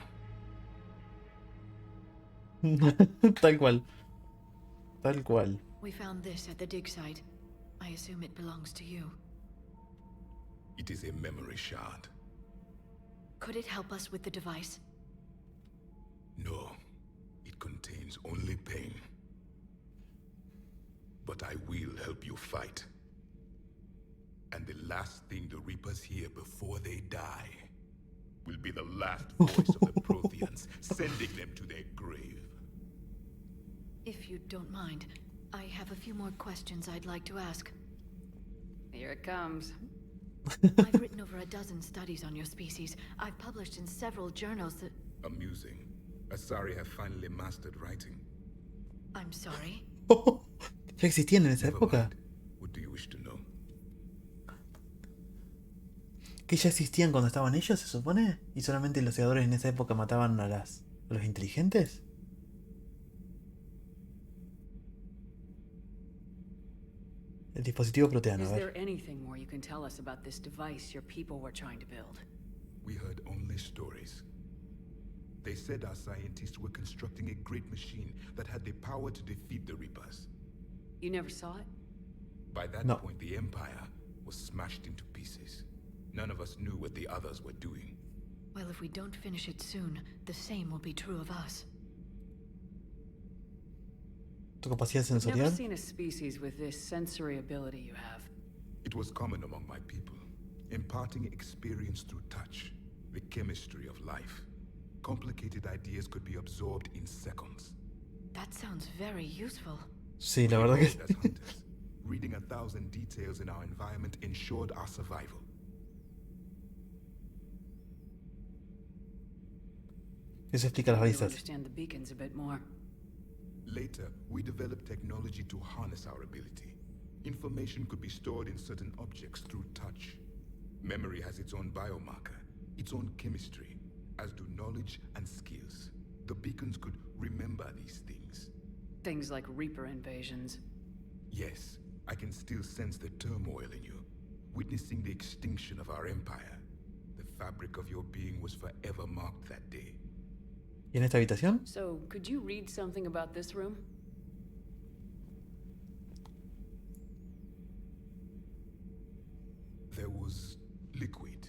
Speaker 1: Tal cual. Tal cual.
Speaker 3: We found this at the dig site. I assume it belongs to you.
Speaker 7: It is a memory shard.
Speaker 3: Could it help us with the device?
Speaker 7: No, it contains only pain. But I will help you fight. And the last thing the Reapers hear before they die will be the last voice of the Protheans, sending them to their grave.
Speaker 3: If you don't mind, I have a few more questions I'd like to ask.
Speaker 5: Here it comes.
Speaker 3: I've written over a dozen studies on your species. I've published in several journals that...
Speaker 7: Amusing. Asari have finally mastered writing.
Speaker 3: I'm sorry.
Speaker 1: Ya existían en esa
Speaker 7: Never
Speaker 1: época.
Speaker 7: mind. What do you wish to know?
Speaker 1: Que ya existían cuando estaban ellos, se supone. Y solamente los segadores en esa época mataban a los inteligentes. El dispositivo proteano,
Speaker 5: Is
Speaker 1: a ver.
Speaker 5: there anything more you can tell us about this device your people were trying to build?
Speaker 7: We heard only stories. They said our scientists were constructing a great machine that had the power to defeat the Reapers.
Speaker 5: You never saw it?
Speaker 7: By that
Speaker 1: No.
Speaker 7: point, the Empire was smashed into pieces. None of us knew what the others were doing.
Speaker 3: Well, if we don't finish it soon, the same will be true of us.
Speaker 1: ¿Tu capacidad
Speaker 5: I've never
Speaker 1: sensorial?
Speaker 5: seen a species with this sensory ability you have.
Speaker 7: It was common among my people, imparting experience through touch, the chemistry of life. Complicated ideas could be absorbed in seconds.
Speaker 3: That sounds very useful.
Speaker 1: Sí, la
Speaker 7: We
Speaker 1: verdad que
Speaker 7: evolved as hunters. Reading 1,000 details in our environment ensured our survival.
Speaker 1: eso explica las
Speaker 5: I need to
Speaker 1: balizas.
Speaker 5: understand the beacons a bit more.
Speaker 7: Later, we developed technology to harness our ability. Information could be stored in certain objects through touch. Memory has its own biomarker, its own chemistry, as do knowledge and skills. The beacons could remember these things.
Speaker 5: Things like Reaper invasions.
Speaker 7: Yes, I can still sense the turmoil in you, witnessing the extinction of our empire. The fabric of your being was forever marked that day.
Speaker 1: ¿Y en esta habitación?
Speaker 5: So, could you read something about this room?
Speaker 7: There was liquid,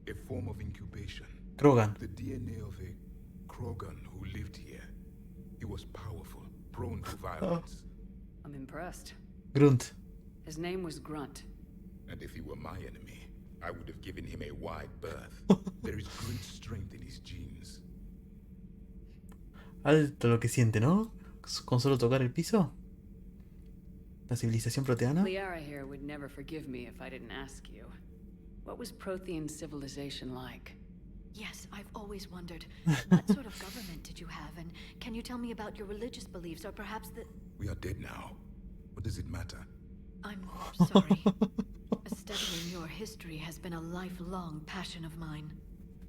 Speaker 7: a form of incubation.
Speaker 1: Krogan.
Speaker 7: The DNA of a Krogan who lived here. He was powerful, prone to violence.
Speaker 5: I'm impressed.
Speaker 1: Grunt.
Speaker 5: His name was Grunt.
Speaker 7: And if he were my enemy, I would have given him a wide berth. There is great strength in his genes.
Speaker 1: Alto lo que siente, ¿no? Con solo tocar el piso. La civilización proteana.
Speaker 5: Liara here would never forgive me if I didn't ask you. What was Prothean civilization like?
Speaker 3: Yes, I've always wondered. What sort of government did you have? And can you tell me about your religious beliefs, or perhaps the...
Speaker 7: We are dead now. What does it matter?
Speaker 3: I'm sorry. A study Chronicling your history has been a lifelong passion of mine.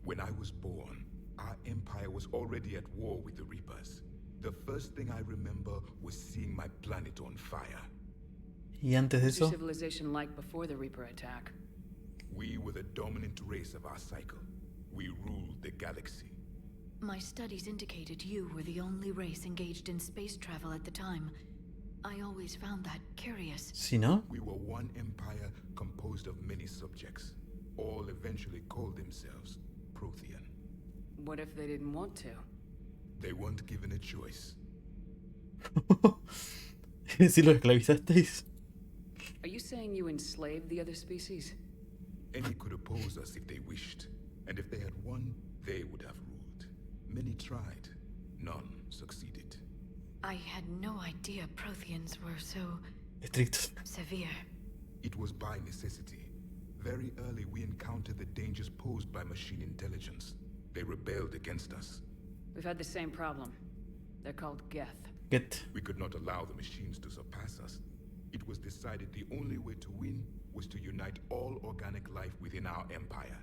Speaker 7: When I was born, our empire was already at war with the Reapers. The first thing I remember was seeing my planet on fire.
Speaker 1: Y antes de
Speaker 5: What's your
Speaker 1: eso,
Speaker 5: civilization like before the Reaper attack?
Speaker 7: We were the dominant race of our cycle. We ruled the galaxy.
Speaker 3: My studies indicated you were the only race engaged in space travel at the time. I always found that curious.
Speaker 1: si no,
Speaker 7: We were one empire composed of many subjects. All eventually called themselves Protean.
Speaker 5: What if they didn't want to?
Speaker 7: They weren't given a choice.
Speaker 1: si lo esclavizasteis.
Speaker 5: Are you saying you enslaved the other species?
Speaker 7: Any could oppose us if they wished, and if they had won, they would have ruled. Many tried, none succeeded.
Speaker 3: I had no idea Protheans were so
Speaker 1: Estrictos.
Speaker 3: severe.
Speaker 7: It was by necessity. Very early we encountered the dangers posed by machine intelligence. They rebelled against us.
Speaker 5: We've had the same problem. They're called Geth.
Speaker 1: Get.
Speaker 7: We could not allow the machines to surpass us. It was decided the only way to win was to unite all organic life within our empire.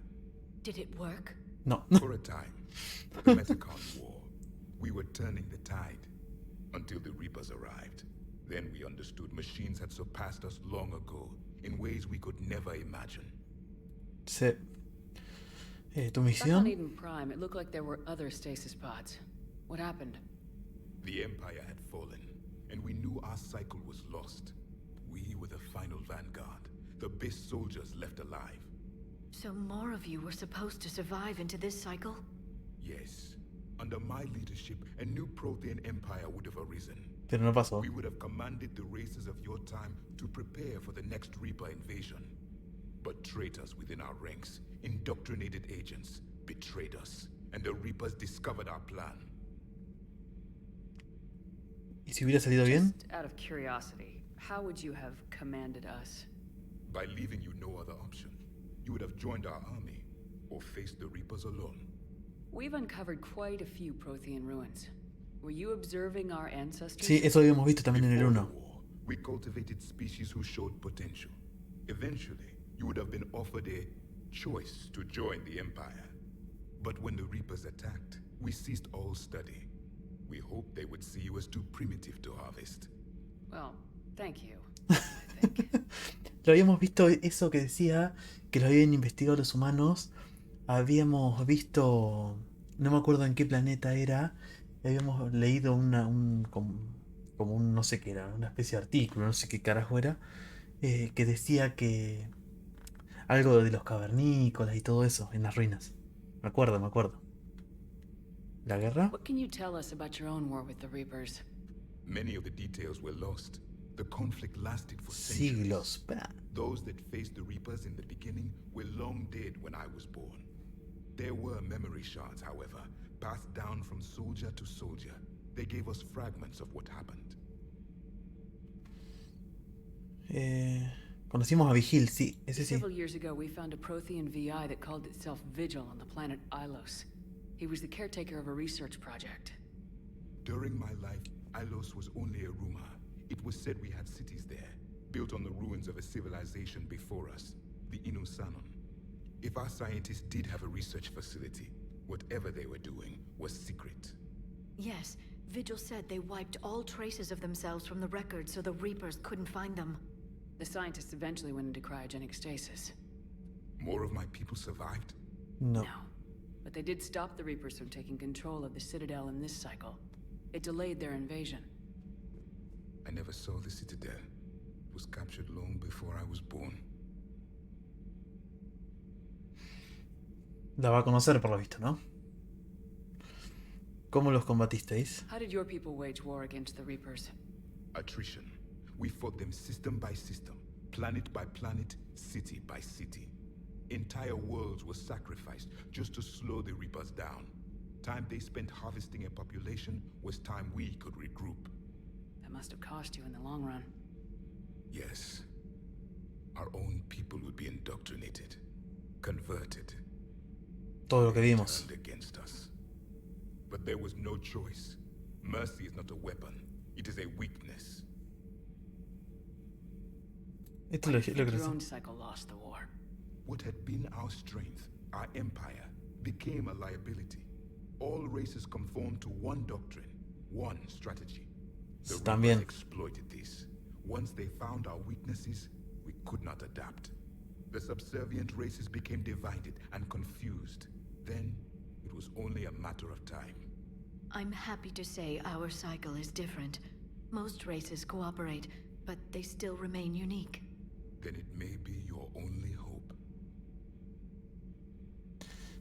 Speaker 3: Did it work?
Speaker 1: No.
Speaker 7: For a time, the Metacon War, we were turning the tide until the Reapers arrived. Then we understood machines had surpassed us long ago in ways we could never imagine.
Speaker 1: Se... ¿Tu
Speaker 5: Back on
Speaker 1: misión?
Speaker 5: Eden Prime, it looked like there were other stasis pods. What happened?
Speaker 7: The Empire had fallen, and we knew our cycle was lost. We were the final vanguard, the best soldiers left alive.
Speaker 3: So more of you were supposed to survive into this cycle?
Speaker 7: Yes. Under my leadership, a new Protean empire would have arisen.
Speaker 1: Pero no pasó.
Speaker 7: We would have commanded the races of your time to prepare for the next Reaper invasion. But traitors within our ranks, indoctrinated agents, betrayed us, and the Reapers discovered our plan.
Speaker 1: ¿Y si hubiera salido bien?
Speaker 5: Just out of curiosity, how would you have commanded us?
Speaker 7: By leaving you no other option. You would have joined our army, or faced the Reapers alone.
Speaker 5: We've uncovered quite a few Prothean ruins. Were you observing our ancestors?
Speaker 1: Sí, eso habíamos visto también en el
Speaker 7: Before
Speaker 1: 1.
Speaker 7: the war, we cultivated species who showed potential. Eventually, you would have been offered a choice to join the Empire. But when the Reapers attacked, we ceased all study. We hoped they would see you as too primitive to harvest.
Speaker 5: Well, thank you, I think.
Speaker 1: Lo habíamos visto eso que decía que lo habían investigado los humanos. Habíamos visto, no me acuerdo en qué planeta era, habíamos leído como un no sé qué era, una especie de artículo, no sé qué carajo era, que decía que algo de los cavernícolas y todo eso en las ruinas. Me acuerdo. ¿La guerra?
Speaker 5: What can you tell us about your own war with the Reapers?
Speaker 7: Many of the details were lost. The conflict lasted for centuries.
Speaker 1: Siglos.
Speaker 7: Those that faced the Reapers in the beginning were long dead when I was born. There were memory shards, however, passed down from soldier to soldier. They gave us fragments of what happened.
Speaker 1: Conocimos a Vigil, sí, ese sí.
Speaker 5: Several years ago, we found a Prothean VI that called itself Vigil on the planet Ilos. He was the caretaker of a research project.
Speaker 7: During my life, Ilos was only a rumor. It was said we had cities there, built on the ruins of a civilization before us, the Inusanon. If our scientists did have a research facility, whatever they were doing was secret.
Speaker 3: Yes, Vigil said they wiped all traces of themselves from the records so the Reapers couldn't find them.
Speaker 5: The scientists eventually went into cryogenic stasis.
Speaker 7: More of my people survived?
Speaker 1: No.
Speaker 5: No. But they did stop the Reapers from taking control of the Citadel in this cycle. It delayed their invasion.
Speaker 7: I never saw the Citadel. It was captured long before I was born.
Speaker 1: La va a conocer por lo visto, ¿no? ¿Cómo los combatisteis?
Speaker 5: How did your people wage war against the Reapers?
Speaker 7: Attrition. We fought them system by system, planet by planet, city by city. Entire worlds were sacrificed just to slow the Reapers down. Time they spent harvesting a population was time we could regroup.
Speaker 5: That must have cost you in the long run.
Speaker 7: Yes. Our own people would be indoctrinated, converted.
Speaker 1: Todo lo que vimos.
Speaker 7: Turned against us. But there was no choice. Mercy is not a weapon. It is a weakness.
Speaker 1: Esto
Speaker 5: Why
Speaker 1: es
Speaker 5: do
Speaker 1: lo
Speaker 5: you
Speaker 1: que
Speaker 5: think your
Speaker 1: recién.
Speaker 5: own cycle lost the war?
Speaker 7: What had been our strength, our empire, became a liability. All races conformed to one doctrine, one strategy. The Reapers
Speaker 1: También.
Speaker 7: exploited this. Once they found our weaknesses, we could not adapt. The subservient races became divided and confused. Then, it was only a matter of time.
Speaker 3: I'm happy to say our cycle is different. Most races cooperate, but they still remain unique.
Speaker 7: Then it may be your only hope.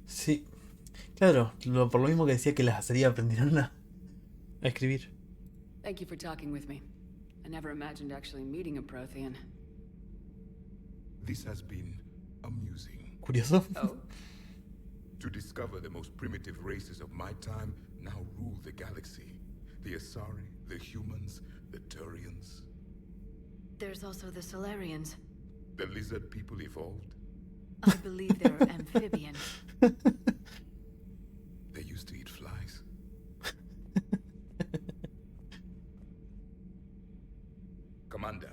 Speaker 1: Sí. Claro, por lo mismo que decía que las Azería aprendieron a escribir.
Speaker 5: Thank you for talking with me. I never imagined actually meeting a Prothean.
Speaker 7: This has been amusing.
Speaker 1: Curioso.
Speaker 5: Oh?
Speaker 7: To discover the most primitive races of my time now rule the galaxy. The Asari, the humans, the Turians.
Speaker 3: There's also the Solarians.
Speaker 7: The lizard people evolved.
Speaker 3: I believe they're amphibian.
Speaker 7: They used to eat flies. Commander,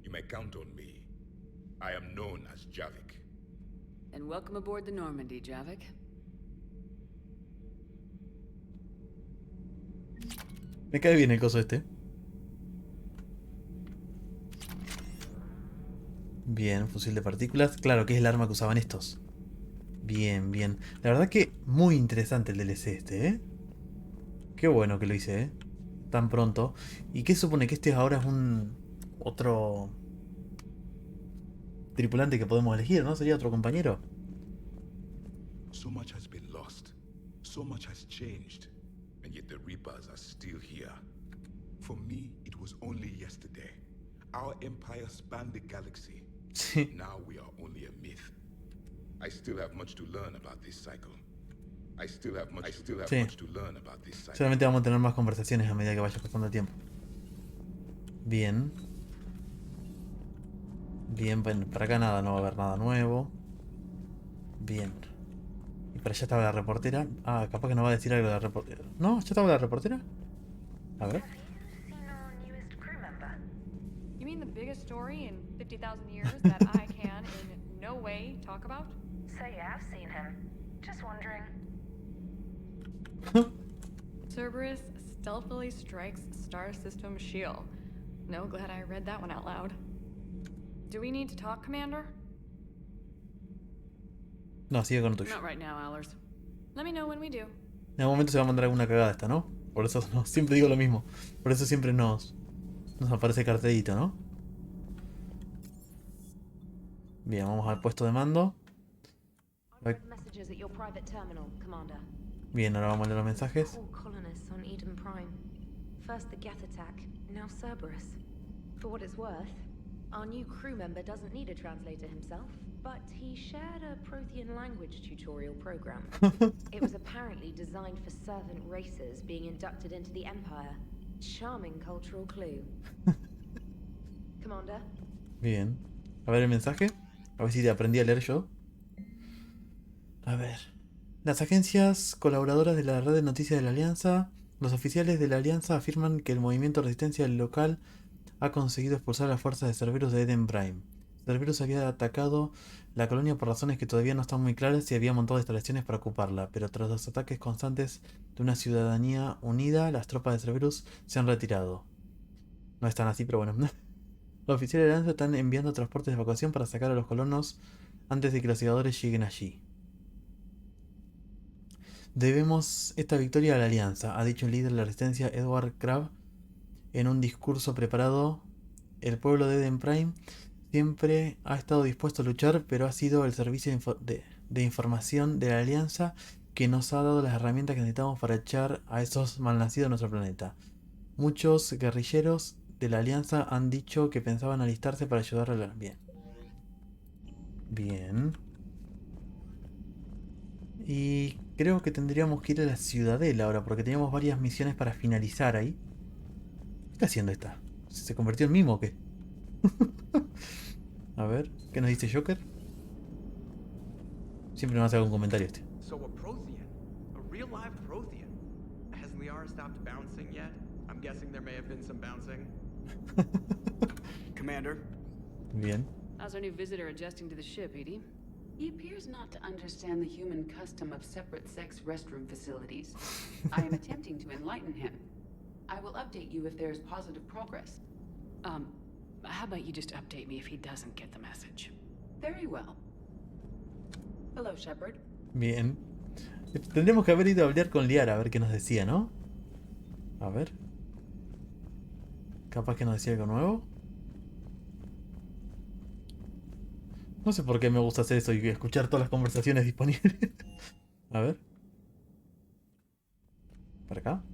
Speaker 7: you may count on me. I am known as Javik.
Speaker 5: And welcome aboard the Normandy, Javik.
Speaker 1: Me cae bien el coso este. Bien, fusil de partículas. Claro que es el arma que usaban estos. Bien, bien. La verdad que muy interesante el DLC este, ¿eh? Qué bueno que lo hice, ¿eh? Tan pronto. ¿Y qué supone que este ahora es un... otro... tripulante que podemos elegir, ¿no? ¿Sería otro compañero?
Speaker 7: So much has been lost. So much has changed. And yet the Reapers are still here. For me, it was only yesterday. Our empire spanned the galaxy. Now we are only a myth. I still have much to learn about this cycle. I still have much to learn about this cycle.
Speaker 1: Solamente vamos a tener más conversaciones a medida que vaya pasando el tiempo. Bien. Bien, bueno, para acá nada, no va a haber nada nuevo. Bien. Y para allá estaba la reportera. Ah, capaz que nos va a decir algo de la reportera. ¿No? ¿Ya estaba la reportera? A ver.
Speaker 12: You mean the biggest story in 50,000 years that I can in no way talk about?
Speaker 13: So yeah, I've seen him. Just wondering.
Speaker 12: Cerberus stealthily strikes Star System shield. No, glad I read that one out loud. Do we need to talk, Commander?
Speaker 1: No, sigue con lo tuyo.
Speaker 12: Not right now, Allers. Let me know when we do.
Speaker 1: En algún momento se va a mandar alguna cagada esta, ¿no? Por eso no, siempre digo lo mismo. Por eso siempre nos aparece cartelito, ¿no? Bien, vamos al puesto de mando. Bien, ahora vamos a leer los mensajes.
Speaker 13: Colonists on Eden Prime. First the Geth attack, now Cerberus. For what it's worth, our new crew member doesn't need a translator himself, but he shared a Prothean language tutorial program. It was apparently designed for servant races being inducted into the Empire. Charming cultural clue. Commander.
Speaker 1: Bien. A ver el mensaje. A ver si te aprendí a leer yo. A ver. Las agencias colaboradoras de la red de noticias de la Alianza. Los oficiales de la Alianza afirman que el movimiento de resistencia local ha conseguido expulsar a las fuerzas de Cerberus de Eden Prime. Cerberus había atacado la colonia por razones que todavía no están muy claras y había montado instalaciones para ocuparla, pero tras los ataques constantes de una ciudadanía unida, las tropas de Cerberus se han retirado. No están así, pero bueno. Los oficiales de la Alianza están enviando transportes de evacuación para sacar a los colonos antes de que los llegadores lleguen allí. Debemos esta victoria a la Alianza, ha dicho el líder de la resistencia Edward Crabbe en un discurso preparado. El pueblo de Eden Prime siempre ha estado dispuesto a luchar, pero ha sido el servicio de información de la Alianza que nos ha dado las herramientas que necesitamos para echar a esos malnacidos de nuestro planeta. Muchos guerrilleros de la Alianza han dicho que pensaban alistarse para ayudar a la... Bien. Bien. Y creo que tendríamos que ir a la Ciudadela ahora, porque teníamos varias misiones para finalizar ahí. ¿Qué está haciendo esta? ¿Se convirtió en mimo o qué? A ver, ¿qué nos dice Joker? Siempre nos hace algún comentario este.
Speaker 14: So a Prothean, a real live Prothean. Has Liara stopped bouncing yet? I'm guessing there may have been some bouncing.
Speaker 15: Commander,
Speaker 1: Bien.
Speaker 5: How's our new visitor adjusting to the ship, Edie?
Speaker 15: He appears not to understand the human custom of separate-sex restroom facilities. I am attempting to enlighten him. I will update you if there is positive progress.
Speaker 5: How about you just update me if he doesn't get the message?
Speaker 15: Very well. Hello, Shepard.
Speaker 1: Bien. Tendríamos que haber ido a hablar con Liara a ver qué nos decía, ¿no? A ver. Capaz que nos decía algo nuevo. No sé por qué me gusta hacer eso y escuchar todas las conversaciones disponibles. A ver. ¿Para acá?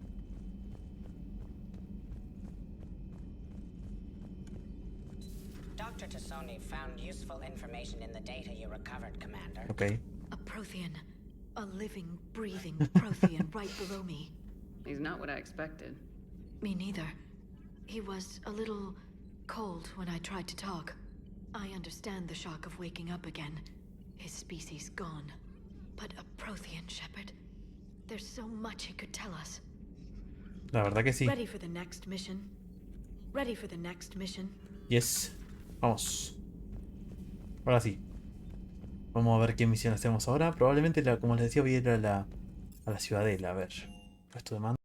Speaker 16: Dr. Tassoni found useful information in the data you recovered, Commander.
Speaker 1: Okay.
Speaker 3: A Prothean. A living, breathing Prothean right below me.
Speaker 5: He's not what I expected.
Speaker 3: Me neither. He was a little cold when I tried to talk. I understand the shock of waking up again. His species gone. But a Prothean, Shepard. There's so much he could tell us.
Speaker 1: La verdad que sí.
Speaker 3: Ready for the next mission? Ready for the next mission?
Speaker 1: Yes. Vamos. Ahora sí. Vamos a ver qué misión hacemos ahora. Probablemente, como les decía, voy a ir a la ciudadela. A ver. Puesto de mando.